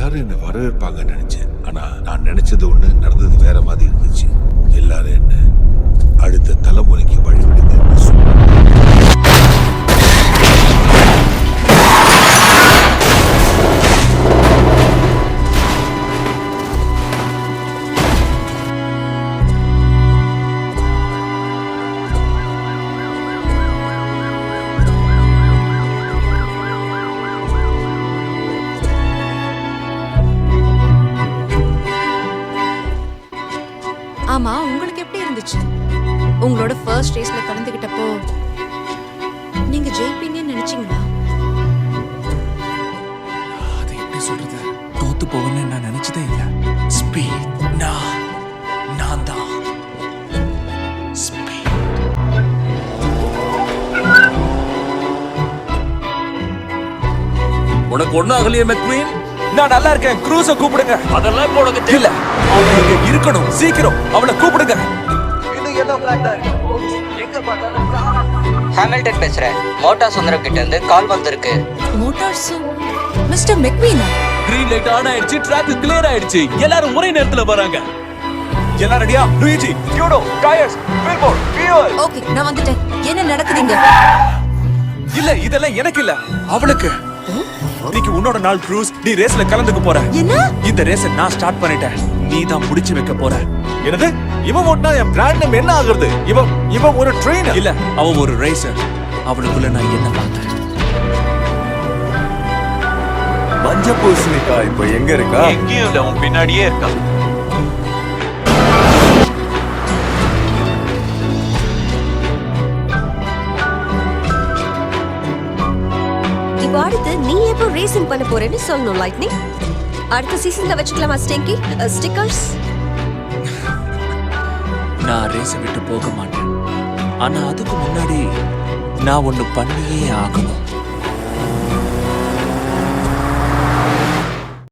எல்லாரும் என்ன வரவேற்பாங்கன்னு நினைச்சேன். ஆனா நான் நினைச்சது ஒண்ணு, நடந்தது வேற மாதிரி இருந்துச்சு. எல்லாரும் என்ன அடுத்த தலைமுறைக்கு வழிவிடுங்கன்னு சொன்னாங்க. ஆமா, உங்களுக்கு எப்படி இருந்துச்சு? உங்களோட ஃபர்ஸ்ட் ரேஸ்ல கலந்துக்கிட்டப்போ நீங்க ஜெயிப்பீங்கன்னு நினைச்சீங்களா? அது எப்படி சொல்றது? தோத்து போவேன்னு நான் நினைச்சதே இல்ல. ஸ்பீட் நான் தான் ஸ்பீட். உனக்கு ஒண்ணாகலையே மெக்வீன்? நான் நல்லா இருக்கேன். க்ரூஸ கூப்பிடுங்க. அதெல்லாம் இப்போ உனக்கு தெரியல. அவன் இங்க இருக்கணும். சீக்கிரம் அவளை கூப்பிடுங்க. ஹாமில்டன் பேசுறேன். மோட்டார் சுந்தரம் கிட்ட இருந்து கால் வந்திருக்கு. மோட்டார் மிஸ்டர் மெக்வீனா? கிரீன் லைட் ஆன் ஆயிடுச்சு, ட்ராக் கிளியர் ஆயிடுச்சு. எல்லாரும் ஒரே நேரத்துல வராங்க. எல்லாம் ரெடியா? Luigi, Guido, tyres, billboard, fuel. Okay, நான் வந்துட்டேன். என்ன நடக்குதுங்க? இல்ல, இதெல்லாம் எனக்கு இல்ல, அவளுக்கு. இன்னைக்கு உன்னோட நாள் க்ரூஸ். நீ ரேஸ்ல கலந்துக்க போற. என்ன? இந்த ரேஸை நான் ஸ்டார்ட் பண்ணிட்டேன். நீ தான் முடிச்சு வைக்க போற. என்னது? இவன் ஓட்டினா என் பிராண்ட் நேம் என்ன ஆகுறது? இவன் ஒரு ட்ரெயினர் இல்ல, அவ ஒரு ரேசர். அவளுக்குள்ள நான் என்ன பார்த்தேன்? மஞ்ச பூசணிக்கா இப்ப எங்க இருக்கா? எங்கேயும் இல்ல, உன் பின்னாடியே இருக்கா. இப்போ அடுத்து நீ எப்போ ரேசிங் பண்ண போறேன்னு சொல்லணும் லைட்னிங். அடுத்த சீசன்ல வச்சுக்கலாமா ஸ்டேங்கி ஸ்டிக்கர்ஸ்? நான் ரேஸை விட்டு போக மாட்டேன். ஆனா அதுக்கு முன்னாடி நான் ஒண்ணு பண்ணியே ஆகணும்.